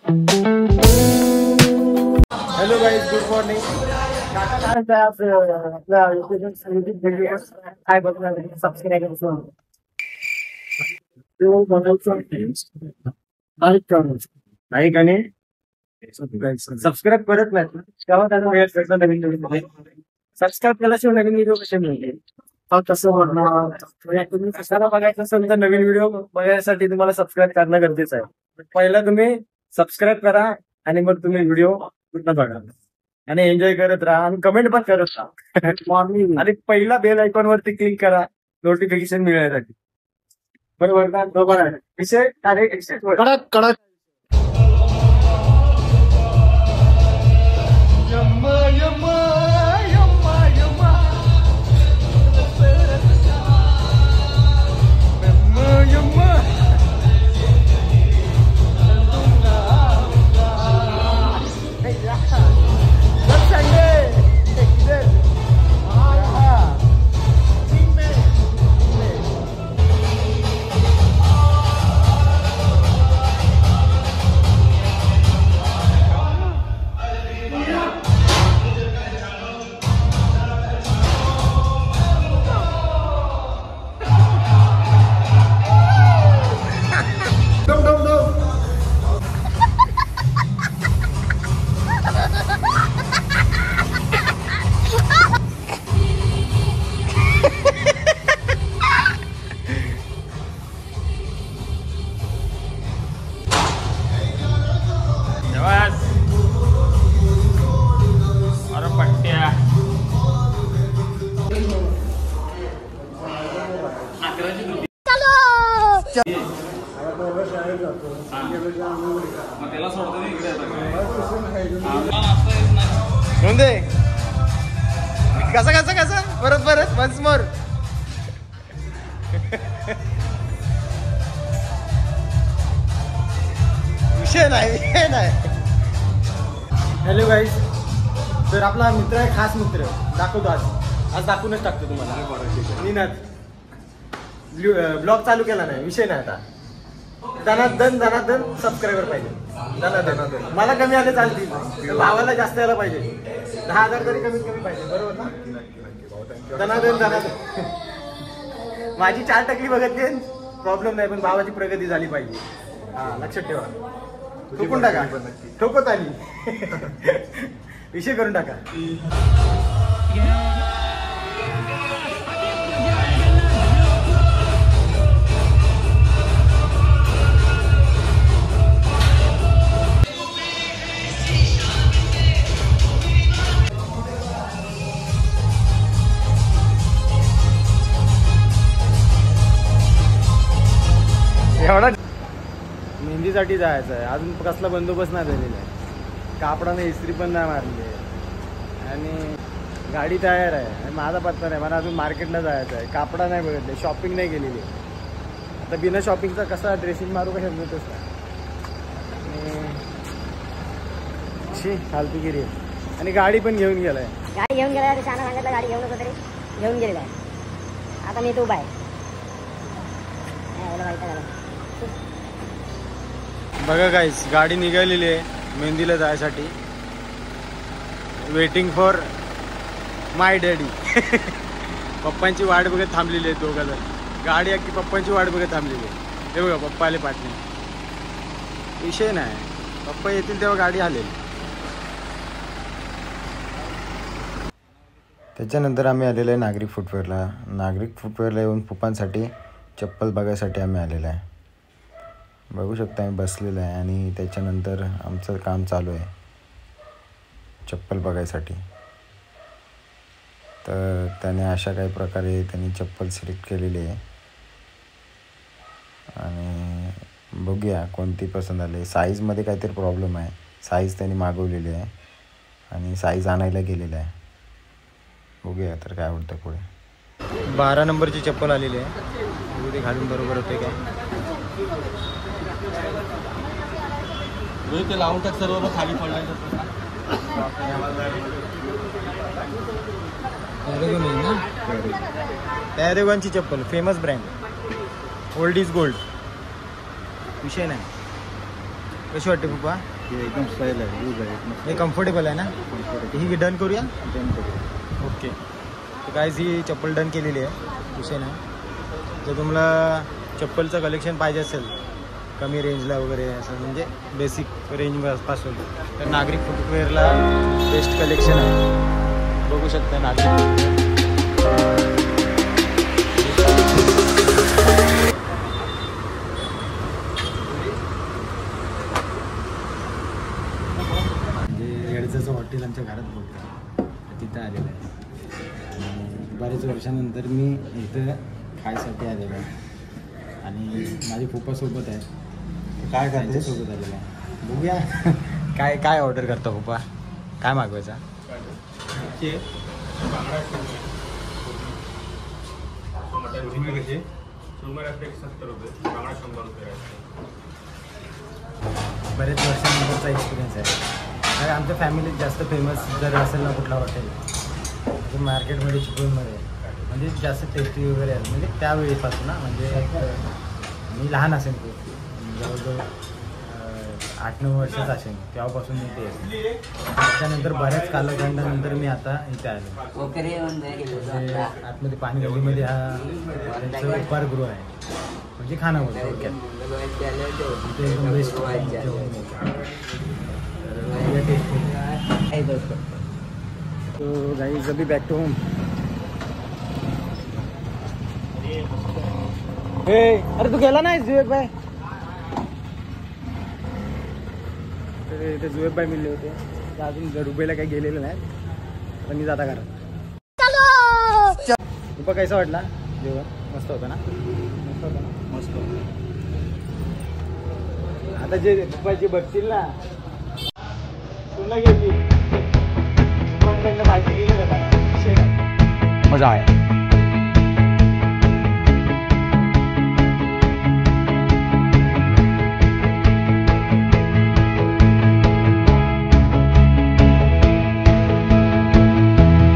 Hello guys, good morning. नाही का नाही सबस्क्राईब करत नाही तेव्हा त्यांना नवीन नवीन सबस्क्राईब केल्याशिवाय नवीन व्हिडिओ कसे मिळतील? तसं म्हणणार तुम्ही कशाला बघायचं असेल तर नवीन व्हिडिओ बघण्यासाठी तुम्हाला सबस्क्राईब करणं गरजेचं आहे. पहिला तुम्ही सबस्क्राईब करा आणि मग तुम्ही व्हिडिओ पूर्ण बघा आणि एन्जॉय करत राहा आणि कमेंट पण करत राहा. आणि पहिला बेल आयकॉन वरती क्लिक करा नोटिफिकेशन मिळण्यासाठी. बरोबर ना? बरोबर आहे. विषय कडक कडक कसा कसा कसा परत परत वन्स मोर. विषय नाही. हॅलो गाईज, तर आपला मित्र आहे, खास मित्र दाखवतो आज दाखवूनच टाकतो तुम्हाला. निनाद ब्लॉग चालू केला नाही, विषय नाही. आता दनादन सबस्क्रायबर पाहिजे. दनादन मला कमी आले चालतील, भावाला जास्त यायला पाहिजे. 10,000 तरी कमीत कमी पाहिजे. बरोबर ना? दनादन माझी 4% बघत दे, प्रॉब्लेम नाही, पण भावाची प्रगती झाली पाहिजे. हा, लक्षात ठेवा. ठोकून टाका, ठोकत आली. विषय करून टाका. एवढा मेहंदीसाठी जायचं आहे, अजून कसला बंदोबस्त नाही झालेला आहे. कापडाने इस्त्री पण नाही मारली आहे आणि गाडी तयार आहे आणि माझा पत्ता नाही. मला अजून मार्केटला जायचं आहे, कापडा नाही बघितले, शॉपिंग नाही केलेली. आता बिना शॉपिंगचा कसा ड्रेसिंग मारू का समजतच नाही. फालतूगिरी आहे. आणि गाडी पण घेऊन गेलाय. गाडी घेऊन गेलाय, शाना सांगितलं गाडी घेऊन होतं तरी घेऊन गेलेला आहे. आता मी तो उभा आहे. बघा गाईस, गाडी निघालेली आहे मेहंदीला जायसाठी. Waiting for my daddy. पप्पांची वाट बघत थांबलेली आहे दोघं जण. गाडी अख्खी पप्पांची वाट बघत थांबलेली आहे. हे बघा, पप्पा आले पाटणे. विषय नाही, पप्पा येतील तेव्हा गाडी आलेली. त्याच्यानंतर आम्ही आलेलो आहे नागरिक फुटवेअरला. नागरिक फुटवेअरला येऊन पप्पांसाठी चप्पल बघायसाठी आम्ही आलेलो आहे. बघू शकता आम्ही बसलेलं आहे आणि त्याच्यानंतर आमचं काम चालू आहे चप्पल बघायसाठी. तर त्याने अशा काही प्रकारे त्यांनी चप्पल सिलेक्ट केलेली आहे आणि बघूया कोणती पसंत आली. साईजमध्ये काहीतरी प्रॉब्लेम आहे. साईज त्यांनी मागवलेली आहे आणि साईज आणायला गेलेलं आहे. बघूया तर काय आवडतं पुढे. 12 नंबरची चप्पल आलेली आहे. ते घालून बरोबर होते काय ते लावून टाक सर्व खाली पडलं. पॅरेगॉनची चप्पल, famous brand, old is gold. विषय नाही. कशी वाटते पप्पा? एकदम स्टाईल आहे, लूज आहे, हे कम्फर्टेबल आहे ना. ही डन करूया. ओके. तर गाईज ही चप्पल डन केलेली आहे, विषय नाही. जर तुम्हाला चप्पलचं कलेक्शन पाहिजे असेल कमी रेंजला वगैरे असं म्हणजे बेसिक रेंजपासून तर नागरिक फुटवेअरला बेस्ट कलेक्शन आहे. बघू शकता नागरिक येडचं हॉटेल आमच्या घरात बोलतो तिथं आलेलं आहे. आणि बरेच वर्षानंतर मी इथं खायसाठी आलेलो आहे आणि माझी पप्पासोबत आहे. काय त्यांच्यासोबत आलेलं आहे. बघूया काय काय ऑर्डर करतो पप्पा. काय मागवायचा. बरेच वर्षानंतरचा एक्सपिरियन्स आहे. आणि आमच्या फॅमिलीत जास्त फेमस जर असेल ना कुठला हॉटेल तर मार्केटमध्ये चिपळूणमध्ये म्हणजे जास्त टेस्टी वगैरे आहे. म्हणजे त्यावेळीपासून ना म्हणजे मी लहान असेल खूप जवळजवळ 8-9 वर्षाचा असेल तेव्हापासून मी ते त्याच्यानंतर बऱ्याच कालखंडानंतर मी आता इथे आलो. म्हणजे आतमध्ये पाणी गल्लीमध्ये हा उपहारगृह आहे म्हणजे खाना बोलतो थोडक्यात. इथे एकदम बेस्ट तो गाईज अभी बॅक टू होम. अरे तू गेला नाही जुएब भाई. ते जुएब भाई मिळले होते ते अजून दुबईला काही गेलेलं नाही. आता मी जाता घरात. तुपा कैसा वाटला जेवण. मस्त होता ना. मस्त होता ना. मस्त होता. आता जे पप्पाचे बघतील ना तुला घ्यायची भाजी गेली मजा आहे.